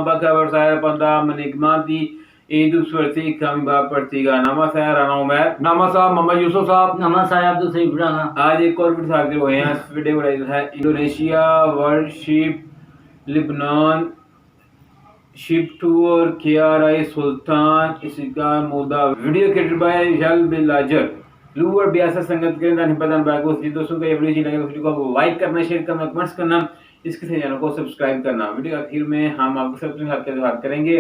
apa kabar saya Panta menikmati Idul Fitri kami bertiga. Nama saya Rana Umair. Nama saya Muhammad Yusuf साहब. nama saya Abdul Saif Rana. आज एक और वीडियो हाजिर हुए हैं. इस वीडियो का है Indonesia worship Lebanon ship tour KRI सुल्तान इसका मुद्दा वीडियो क्रिएटेड बाय विशाल बिलाजर लूवर बियासा संगत के दान हिपदान बागो जी दोस्तों को ये वीडियो अच्छी लगे तो वीडियो को लाइक करना शेयर करना कमेंट्स करना इसके साथ चैनल को सब्सक्राइब करना. वीडियो आखिर में हम आपको सबसे साथ के बात करेंगे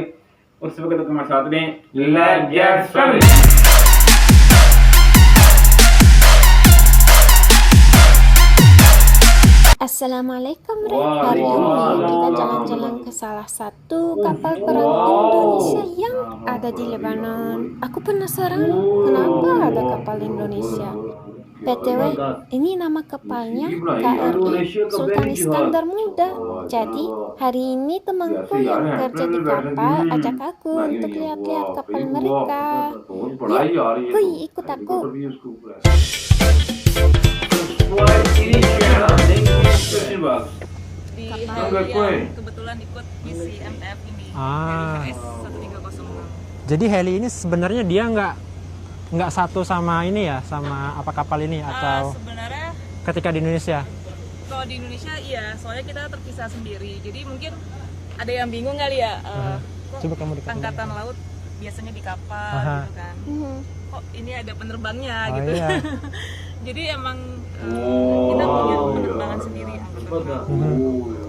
उस वक्त तक हमारे साथ में let's get started. Assalamualaikum. Hari ini kita jalan-jalan ke salah satu kapal perang Indonesia yang ada di Lebanon. Aku penasaran kenapa ada kapal Indonesia. BTW, ini nama kapalnya KRI Sultan Iskandar Muda. Jadi, hari ini temanku yang kerja di kapal ajak aku untuk lihat-lihat kapal mereka. Yuk, kuy, ikut aku. Di Heli yang kebetulan ikut misi MTF ini, Heli KS 1306. Jadi heli ini sebenarnya dia nggak satu sama ini ya, sama apa kapal ini atau Sebenarnya ketika di Indonesia? kalau di Indonesia iya, soalnya kita terpisah sendiri. Jadi mungkin ada yang bingung kali ya, Coba kamu dekat. angkatan laut biasanya di kapal gitu kan. Kok ini ada penerbangnya gitu. Iya. Jadi emang kita punya penerbangan sendiri angkatan laut.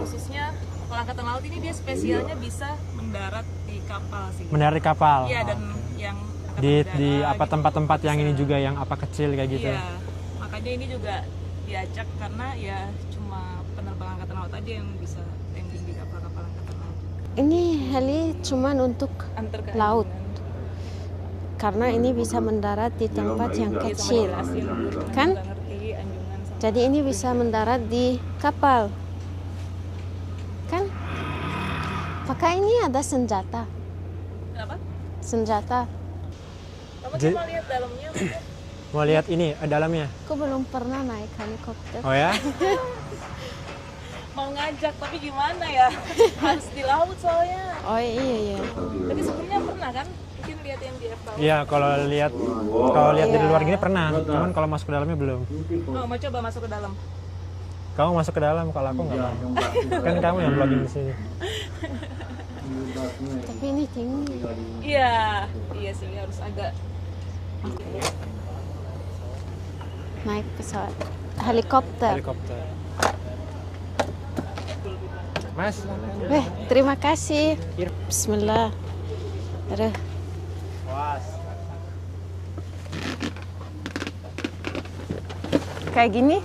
Khususnya kalau angkatan laut ini dia spesialnya bisa mendarat di kapal sih. Mendarat di kapal. Iya, dan yang Di apa tempat-tempat yang ini juga yang apa kecil kayak gitu. Iya, makanya ini juga diajak karena ya cuma penerbang angkatan laut aja yang bisa landing di kapal-kapal angkatan laut. Ini heli cuman untuk Antar ke laut. Anjungan. Karena ini bisa mendarat di tempat yang Iya, sama kecil, jelasin, kan? nggak ngerti Anjungan sama- Jadi ini bisa mendarat di kapal, kan? Apakah ini ada senjata? Kenapa? Senjata? Kamu Jadi- cuma lihat dalamnya udah. Mau lihat ini dalamnya? Aku belum pernah naik helikopter. Oh ya? Mau ngajak tapi gimana ya? Harus di laut soalnya. Oh iya. Tapi sebelumnya pernah kan? Mungkin lihat yang di FPL. Iya, kalau lihat dari luar gini pernah, cuman kalau masuk ke dalamnya belum. Oh, mau coba masuk ke dalam. Kamu masuk ke dalam, kalau aku nggak mau. Kan kamu yang vlogging di sini. Tapi ini tinggi. Iya sih harus agak. Naik pesawat helikopter. Helikopter. Mas, Terima kasih. Bismillah. Aduh. Kayak gini?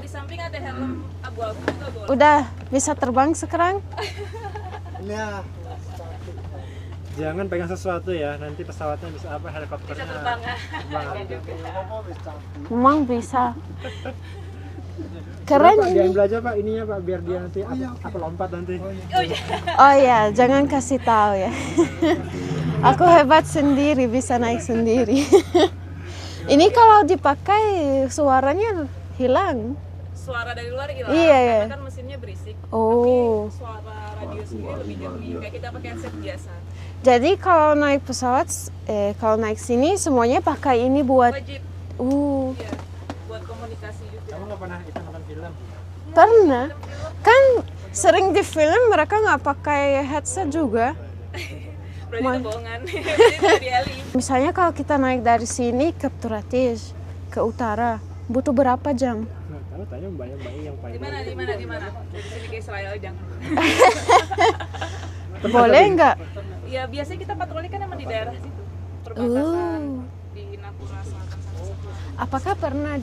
Di samping ada helm abu-abu juga boleh. Udah bisa terbang sekarang? jangan pegang sesuatu ya, nanti pesawatnya bisa apa, helikopternya. Bisa terbang ya. Memang bisa. Keren Pak, ini. diambil aja Pak ininya Pak, biar dia nanti apa lompat nanti. Oh ya, jangan kasih tahu ya. Aku hebat sendiri, bisa naik sendiri. Ini kalau dipakai suaranya hilang. Suara dari luar hilang. Iya, iya. Karena kan mesinnya berisik. Oh. Tapi suara radio sendiri lebih jernih. Kayak kita pakai headset biasa. Jadi kalau naik pesawat, kalau naik sini semuanya pakai ini buat. Wajib. Iya. Buat komunikasi juga. Kamu nggak pernah itu nonton film? Pernah. Kan sering di film mereka nggak pakai headset juga. Berarti itu bohongan. Berarti itu dari Heli. Misalnya kalau kita naik dari sini ke Turatis, ke utara, butuh berapa jam? Nggak tahu, tanya mbak-mbak yang paling. Di mana? Dari sini ke Israel jangan. Boleh nggak? Ya biasanya kita patroli kan emang di daerah situ. Perbatasan di Napura Selatan sana. Apakah pernah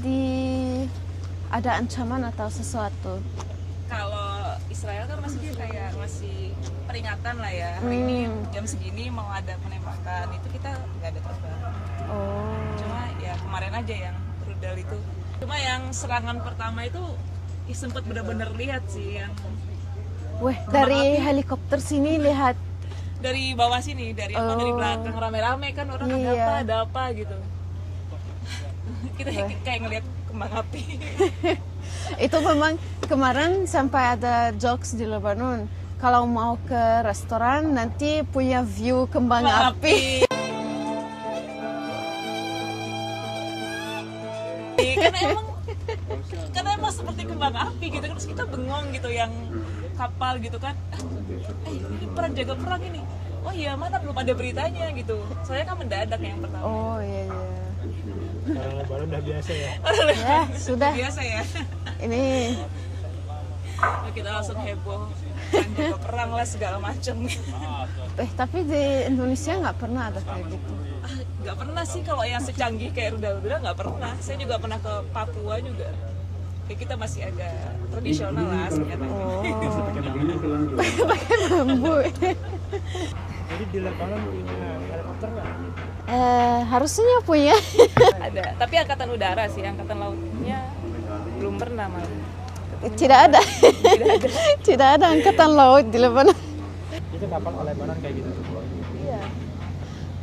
ada ancaman atau sesuatu? Kalau Israel kan masih kayak masih peringatan lah ya. Hari ini jam segini mau ada penembakan, itu kita nggak ada terbang. Oh. Cuma ya kemarin aja yang rudal itu. Cuma yang serangan pertama itu sempat benar-benar lihat sih yang Weh, dari helikopter sini lihat. dari bawah sini, dari belakang rame-rame kan orang Iya. ada apa gitu. Kita kayak ngelihat kembang api. Itu memang kemarin sampai ada jokes di Lebanon. Kalau mau ke restoran nanti punya view kembang api. Karena emang seperti kembang api gitu kan, terus kita bengong gitu yang kapal gitu kan, ini perang jaga perang ini, oh iya mana belum ada beritanya gitu, soalnya kan mendadak yang pertama. Oh iya. Orang Lebanon udah biasa ya. Ya sudah. Biasa ya. Ini Kita langsung heboh, perang jaga perang lah segala macem. tapi di Indonesia nggak pernah ada kayak gitu. Nggak pernah sih kalau yang secanggih kayak rudal-rudal, nggak pernah. Saya juga pernah ke Papua juga. Ya, kita masih agak tradisional lah senjatanya. Oh. Pakai bambu. Jadi di Lebanon punya helikopter nggak? Harusnya punya. Ada, tapi angkatan udara sih, angkatan lautnya belum pernah malah. Tidak ada. Tidak ada angkatan laut di Lebanon. Itu kapal Lebanon kayak gitu. Iya.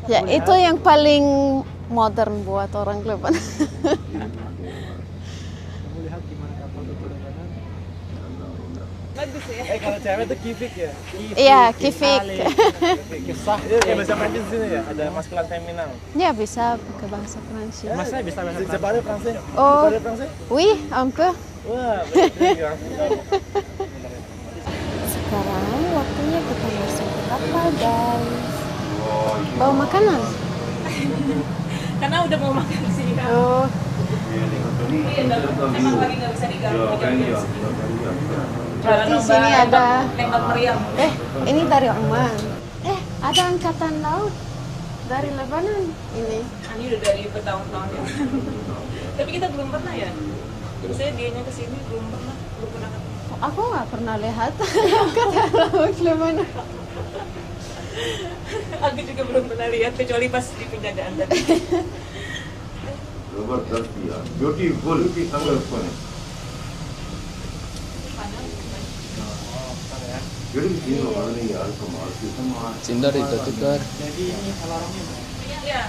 Ya itu yang paling modern buat orang Lebanon. Kamu lihat gimana kapal itu Lebanon? Bagus ya. Kalau cewek itu kifik ya? Iya, kifik. Kisah. Itu ya bahasa Prancis di sini ya? Ada maskulan feminan. Ya bisa pakai bahasa Prancis. Masnya bisa bahasa Prancis? Prancis? Oh, Prancis? oui, un peu. Wah, berarti Sekarang waktunya kita masuk ke kapal, guys. Bawa makanan. Karena udah mau makan sih. Oh, Emang lagi nggak bisa diganggu. berarti sini ada. Nembak meriam. Ini dari Oman. Ada angkatan laut dari Lebanon ini. Ini udah dari bertahun-tahun ya. Tapi kita belum pernah ya. Saya dianya kesini belum pernah ketemu. Aku nggak pernah lihat angkatan laut Lebanon. Aku juga belum pernah lihat kecuali pas di penjagaan tadi. Beautiful tanggal depan. Jadi ini orang ini ya, sama Sindar itu tukar. Jadi ini alarmnya Mbak. Iya.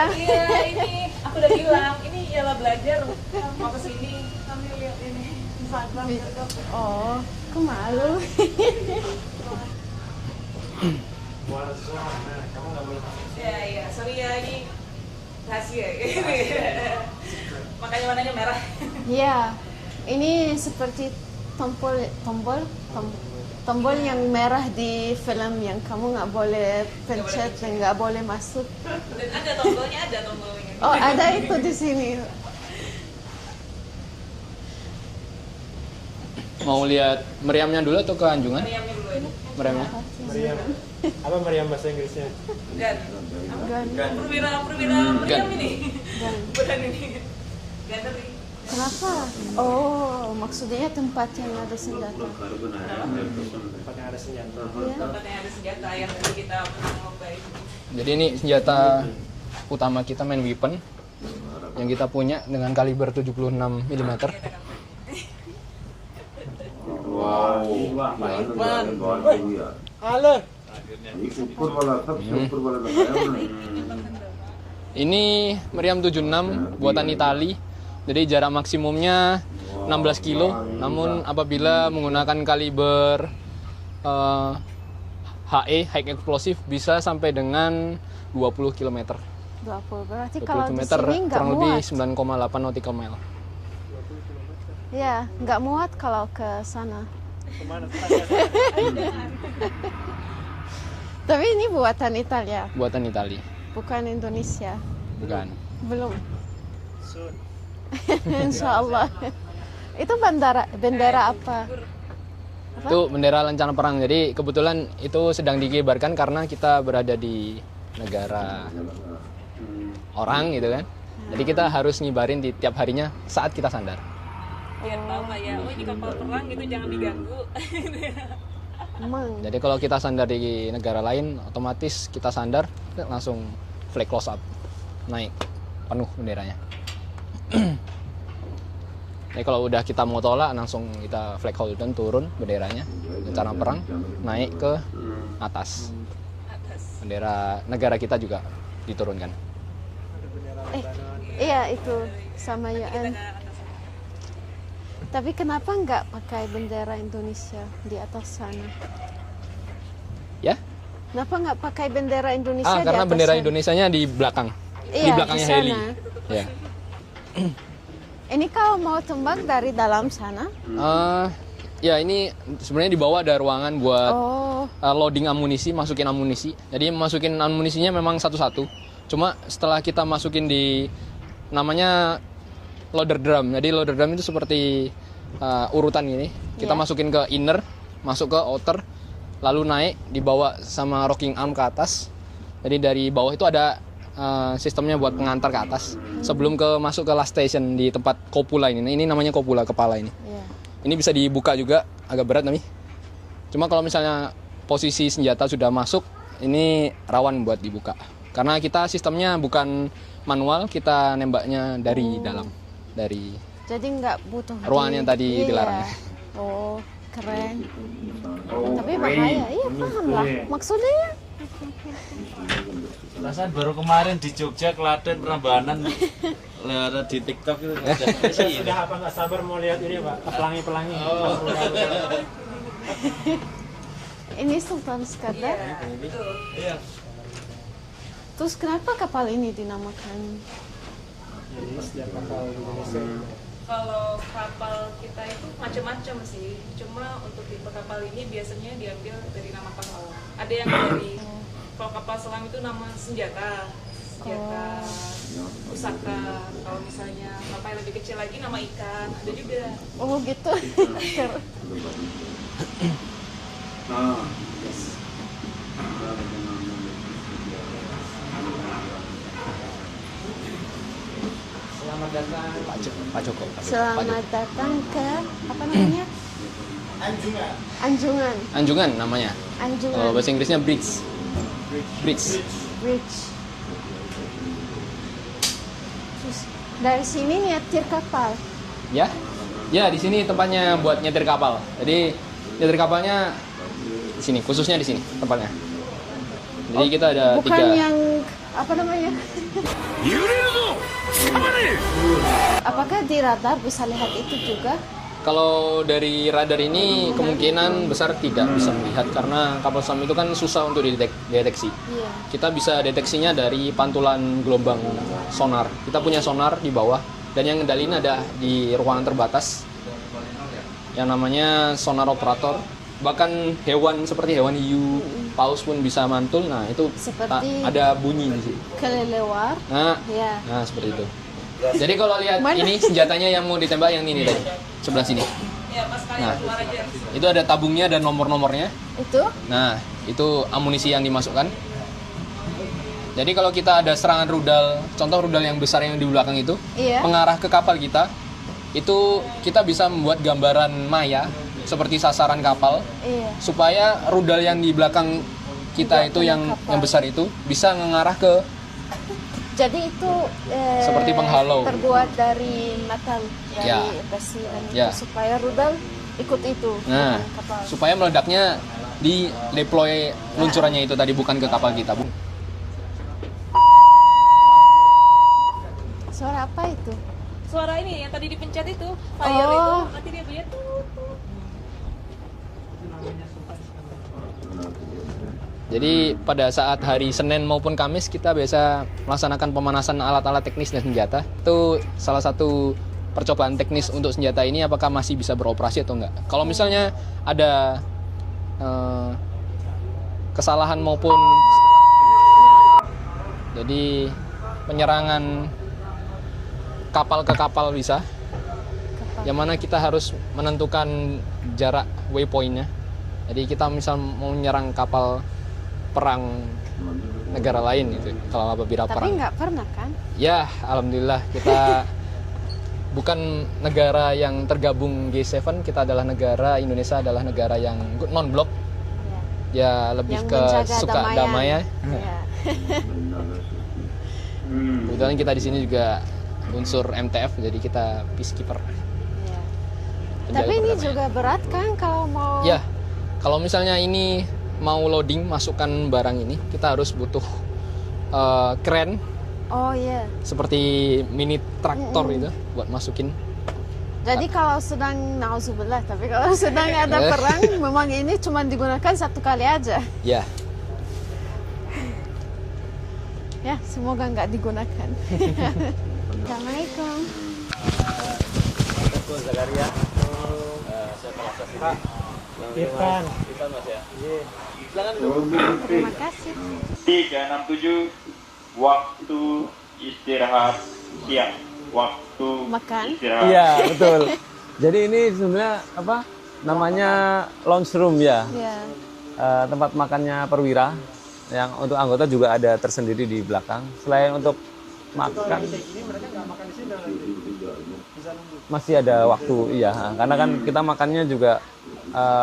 Iya ini aku udah bilang ini ialah belajar mau kesini kami lihat ini Instagram. Oh, aku malu. Iya sorry ya ini rahasia. Makanya warnanya merah. Ya, ini seperti tombol yang merah di film yang kamu nggak boleh pencet dan nggak boleh masuk. Dan ada tombolnya. Oh, ada itu di sini. Mau lihat meriamnya dulu atau ke anjungan? Meriamnya dulu ini. Meriamnya. Meriam. Apa meriam bahasa Inggrisnya? Dan perwira meriam ini. Bukan ini. Gunnery. Kenapa? Oh, maksudnya tempat yang ada senjata. Tempat yang ada senjata. Tempat yang ada senjata yang tadi kita pernah ngobrol. Jadi ini senjata utama kita, main weapon yang kita punya dengan kaliber 76 mm. Wow. Halo. Ukur wala लगाया Ini meriam 76 buatan Itali. Jadi jarak maksimumnya 16 kilo. Namun apabila menggunakan kaliber HE, High Explosive, bisa sampai dengan 20 km. 20 berarti 20 kalau km di sini nggak kurang lebih muat. 9,8 nautical mile. Ya, nggak muat kalau ke sana. Kemana? Tapi ini buatan Italia, Buatan Itali. bukan Indonesia. Bukan. Belum. Soon. Insya Allah. Itu bendera apa? Itu bendera Lancana Perang. Jadi kebetulan itu sedang dikibarkan karena kita berada di negara orang gitu kan. Jadi kita harus ngibarin di tiap harinya saat kita sandar. Biar tahu lah ya, oh ini kapal perang gitu jangan diganggu. Emang. Jadi kalau kita sandar di negara lain, otomatis kita sandar langsung flag close up, naik penuh benderanya. Jadi kalau udah kita mau tolak, langsung kita flag Holden, turun benderanya, rencana perang, naik ke atas. Bendera negara kita juga diturunkan. Iya itu sama UN. Tapi kenapa nggak pakai bendera Indonesia di atas sana? Ya? Kenapa nggak pakai bendera Indonesia di Karena atas bendera sana? Indonesianya di belakang. Iya, di belakangnya di sana. heli. Ya. Ini kalau mau tembak dari dalam sana? Ya ini sebenarnya dibawa ada ruangan buat Oh, loading amunisi, masukin amunisi. Jadi masukin amunisinya memang satu-satu. Cuma setelah kita masukin di namanya loader drum. Jadi loader drum itu seperti urutan gini. Kita Iya. masukin ke inner, masuk ke outer, lalu naik dibawa sama rocking arm ke atas. Jadi dari bawah itu ada sistemnya buat pengantar ke atas. Sebelum masuk ke last station di tempat kopula ini. Nah, ini namanya kopula kepala ini. iya. Ini bisa dibuka juga, agak berat nih. Cuma kalau misalnya posisi senjata sudah masuk, ini rawan buat dibuka. Karena kita sistemnya bukan manual, kita nembaknya dari dalam, dari Jadi nggak butuh ruangan yang tadi Iya. dilarang. Oh, keren. Tapi bahaya. Iya, paham lah. Maksudnya ya. Perasaan baru kemarin di Jogja, Klaten, Prambanan lihat di TikTok itu. Sudah apa nggak sabar mau lihat ini Pak, pelangi-pelangi. Ini Sultan Skandar. Iya. Terus kenapa kapal ini dinamakan? Jadi setiap kapal Indonesia Kalau kapal kita itu macam-macam sih. Cuma untuk tipe kapal ini biasanya diambil dari nama pahlawan. Ada yang dari kalau kapal selam itu nama senjata pusaka. Kalau misalnya kapal yang lebih kecil lagi nama ikan. Ada juga. Oh gitu. Nah, selamat datang. Pak Joko. Selamat datang ke apa namanya? Anjungan. Anjungan namanya. Anjungan. Kalau bahasa Inggrisnya bridge. Bridge. Bridge. Terus dari sini nyetir kapal. Ya, ya di sini tempatnya buat nyetir kapal. Jadi nyetir kapalnya di sini, khususnya di sini tempatnya. Jadi kita ada Bukan 3. yang apa namanya? Apakah di radar bisa lihat itu juga? Kalau dari radar ini kemungkinan besar tidak bisa melihat karena kapal selam itu kan susah untuk dideteksi. Iya. Kita bisa deteksinya dari pantulan gelombang sonar. Kita punya sonar di bawah dan yang ngendalin ada di ruangan terbatas yang namanya sonar operator. Bahkan hewan seperti hewan hiu, paus pun bisa mantul. Nah itu Seperti- ada bunyi di situ. Kelelawar. Nah, Ya. nah seperti itu. Jadi kalau lihat Mana? ini senjatanya yang mau ditembak yang ini tadi, sebelah sini. Ya pas kalian Nah. keluar aja. Itu ada tabungnya dan nomor-nomornya. Itu? Nah, itu amunisi yang dimasukkan. Jadi kalau kita ada serangan rudal, contoh rudal yang besar yang di belakang itu, Iya. mengarah ke kapal kita, itu kita bisa membuat gambaran maya seperti sasaran kapal, Iya. supaya rudal yang di belakang kita Tidak itu kena yang kapal. besar itu bisa mengarah ke Jadi itu Seperti penghalau. terbuat dari metal, dari Ya. besi dan Ya. itu supaya rudal ikut itu. nah, dengan kapal. supaya meledaknya di deploy luncurannya itu tadi bukan ke kapal kita, Bu. Suara apa itu? Suara ini yang tadi dipencet itu, fire itu, Oh. nanti dia bunyi tut, tut. Jadi pada saat hari Senin maupun Kamis kita biasa melaksanakan pemanasan alat-alat teknis dan senjata. Itu salah satu percobaan teknis untuk senjata ini apakah masih bisa beroperasi atau enggak. Kalau misalnya ada kesalahan maupun jadi penyerangan kapal ke kapal bisa, yang mana kita harus menentukan jarak waypointnya. Jadi kita misal mau menyerang kapal perang negara lain gitu, kalau apabila Tapi perang. nggak pernah kan? Ya, alhamdulillah kita bukan negara yang tergabung G7, kita adalah negara, Indonesia adalah negara yang non-blok. Ya, lebih Yang ke menjaga suka damaian. damai ya. Ya. Kebetulan kita di sini juga unsur MTF, jadi kita peacekeeper. Ya. Tapi ini juga berat kan kalau mau. Ya, kalau misalnya ini mau loading masukkan barang ini, kita harus butuh kren Oh iya. seperti mini traktor itu buat masukin. Jadi kalau sedang nauzubillah, tapi kalau sedang ada perang, memang ini cuma digunakan satu kali aja. Ya, Ya, semoga nggak digunakan. Assalamualaikum. Irfan. Terima kasih. 367 waktu istirahat siang. Waktu Makan. istirahat. Iya, betul. Jadi ini sebenarnya apa? Namanya lounge room ya. Ya. Tempat makannya perwira yang untuk anggota juga ada tersendiri di belakang. Selain untuk makan masih ada waktu, iya. Karena kan kita makannya juga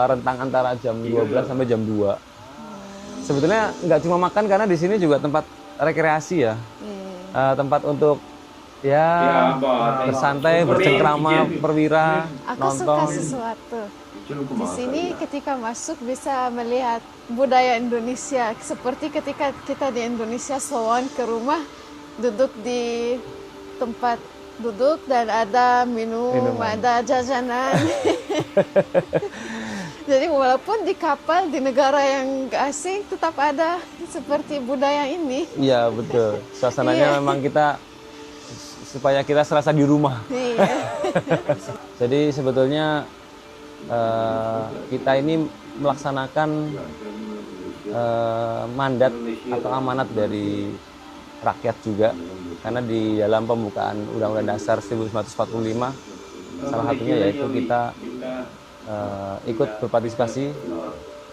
rentang antara jam 12 sampai jam 2. Sebetulnya nggak cuma makan karena di sini juga tempat rekreasi ya. Tempat untuk bersantai, bercengkrama perwira, Aku nonton. suka sesuatu. Di sini ketika masuk bisa melihat budaya Indonesia. Seperti ketika kita di Indonesia sowan ke rumah, duduk di tempat duduk dan ada minum, ada jajanan. Jadi walaupun di kapal di negara yang nggak asing tetap ada seperti budaya ini. Iya betul. Suasananya memang kita supaya kita serasa di rumah. Iya. Jadi sebetulnya kita ini melaksanakan mandat atau amanat dari rakyat juga, karena di dalam pembukaan Undang-Undang Dasar 1945 salah satunya yaitu kita ikut berpartisipasi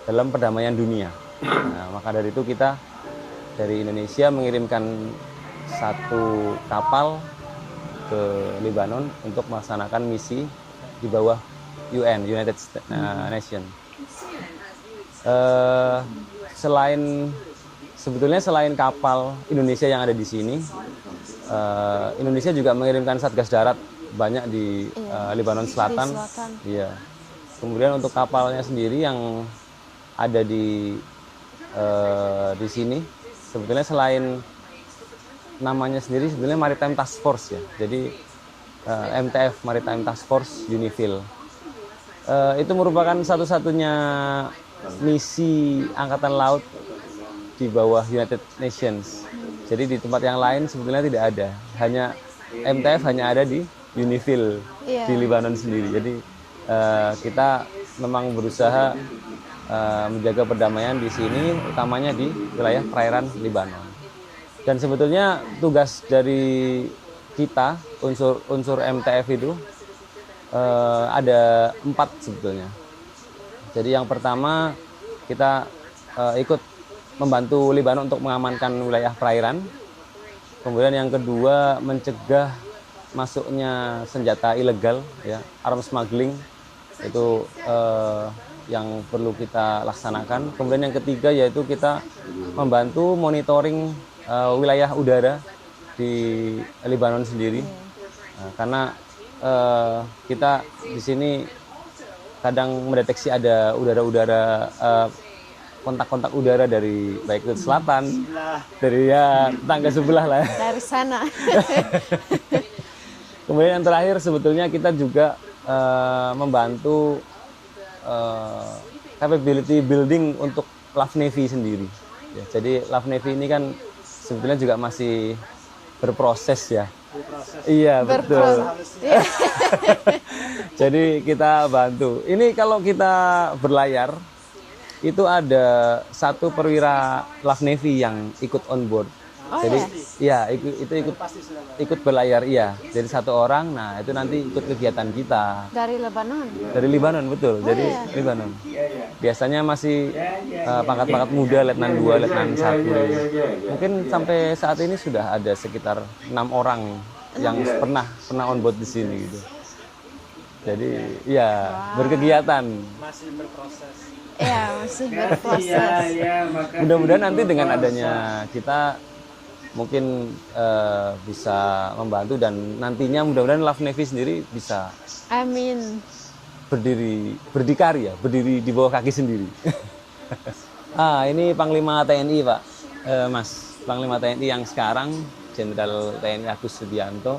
dalam perdamaian dunia. Nah, maka dari itu kita dari Indonesia mengirimkan satu kapal ke Lebanon untuk melaksanakan misi di bawah UN, United Nations. Sebetulnya selain kapal Indonesia yang ada di sini, Indonesia juga mengirimkan satgas darat banyak di Lebanon Selatan. Iya. Kemudian untuk kapalnya sendiri yang ada di sini, sebetulnya selain namanya sendiri sebetulnya Maritime Task Force ya. Jadi MTF Maritime Task Force UNIFIL. Itu merupakan satu-satunya misi angkatan laut di bawah United Nations. Jadi di tempat yang lain sebetulnya tidak ada. Hanya MTF hanya ada di UNIFIL di Lebanon sendiri. Jadi kita memang berusaha menjaga perdamaian di sini, utamanya di wilayah perairan Lebanon. Dan sebetulnya tugas dari kita unsur MTF itu ada 4 sebetulnya. Jadi yang pertama kita ikut membantu Lebanon untuk mengamankan wilayah perairan. Kemudian yang kedua mencegah masuknya senjata ilegal, ya, arms smuggling itu yang perlu kita laksanakan. Kemudian yang ketiga yaitu kita membantu monitoring wilayah udara di Lebanon sendiri, karena kita di sini kadang mendeteksi ada udara-udara kontak-kontak udara dari baik itu selatan, dari ya tetangga sebelah lah. Dari sana. Kemudian yang terakhir sebetulnya kita juga membantu capability building untuk Love Navy sendiri. Ya, jadi Love Navy ini kan sebetulnya juga masih berproses ya. Iya betul. Jadi kita bantu. Ini kalau kita berlayar itu ada satu perwira Love Navy yang ikut on board. Jadi ya ikut berlayar, iya. Jadi satu orang, nah itu nanti ikut kegiatan kita. Dari Lebanon. Dari Lebanon betul. Jadi Lebanon. Biasanya masih pangkat-pangkat muda, letnan 2, letnan 1. Mungkin sampai saat ini sudah ada sekitar 6 orang yang pernah on board di sini gitu. Jadi ya berkegiatan. Masih berproses. Iya, masih berproses. Mudah-mudahan nanti dengan adanya kita mungkin bisa membantu dan nantinya mudah-mudahan Love Navy sendiri bisa. Amin. berdiri di bawah kaki sendiri. Ini Panglima TNI Pak, Mas, Panglima TNI yang sekarang Jenderal TNI Agus Subianto.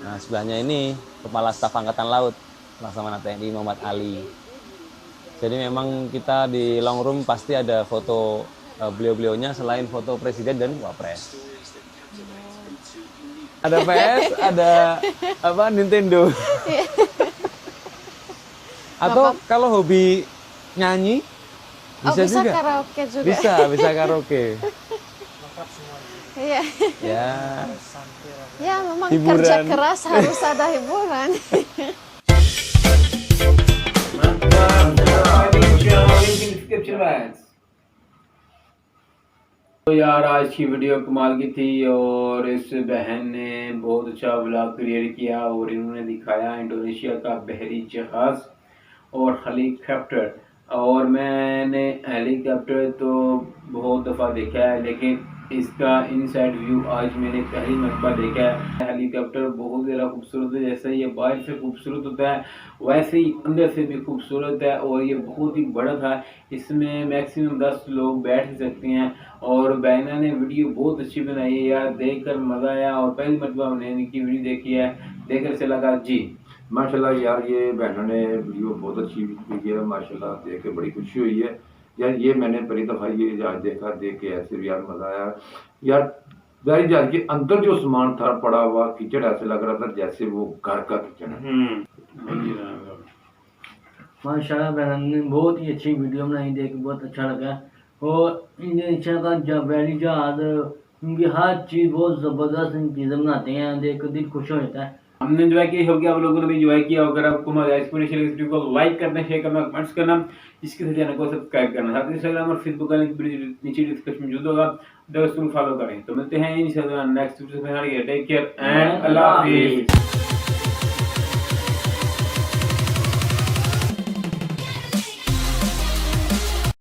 Nah sebelahnya ini Kepala Staf Angkatan Laut Laksamana TNI Muhammad Ali. Jadi memang kita di long room pasti ada foto beliau-beliaunya selain foto Presiden dan Wapres. Ada PS, ada apa Nintendo. Atau kalau hobi nyanyi bisa juga. Bisa karaoke juga. Bisa karaoke. Iya. Ya. Ya memang Hiburan. kerja keras harus ada hiburan. तो यार आज की वीडियो कमाल की थी और इस बहन ने बहुत अच्छा व्लॉग क्रिएट किया और इन्होंने दिखाया इंडोनेशिया का बहरी जहाज और हेलीकॉप्टर। और मैंने हेलीकॉप्टर तो बहुत दफ़ा देखा है लेकिन इसका इनसाइड व्यू आज मैंने पहली मरतबा देखा है। हेलीकॉप्टर बहुत ज़्यादा खूबसूरत है, जैसे ये बाहर से खूबसूरत होता है वैसे ही अंदर से भी खूबसूरत है और ये बहुत ही बड़ा था। इसमें मैक्सिमम 10 लोग बैठ सकते हैं और बैना ने वीडियो बहुत अच्छी बनाई है यार, देखकर मज़ा आया और पहली मरतबा मैंने इनकी वीडियो देखी है, देखकर से लगा जी माशाल्लाह यार ये बहनों ने वीडियो बहुत अच्छी की है, माशाल्लाह देख के बड़ी खुशी हुई है यार। ये मैंने पहली दफ़ा ये आज देखा, देख के ऐसे भी यार मज़ा आया यार। बहरी जहाज के अंदर जो सामान था पड़ा हुआ किचन ऐसे लग रहा था जैसे वो घर का किचन है। माशाल्लाह बहन ने बहुत ही अच्छी वीडियो बनाई, देख बहुत अच्छा लगा। और इंडोनेशिया का बहरी जहाज उनकी हर चीज़ बहुत ज़बरदस्त चीज़ें बनाते हैं, देख दिल खुश हो जाता है। हमने एंजॉय किया, होप कि आप लोगों ने भी एंजॉय किया। अगर आपको हमारा एक्सप्लेनेशन इस वीडियो को लाइक करना, शेयर करना, कमेंट्स करना, इसके साथ चैनल को सब्सक्राइब करना, साथ ही इंस्टाग्राम और फेसबुक का लिंक नीचे डिस्क्रिप्शन में मौजूद होगा, दोस्तों फॉलो करें। तो मिलते हैं इंशाल्लाह नेक्स्ट वीडियो में। टेक केयर एंड अल्लाह हाफिज़।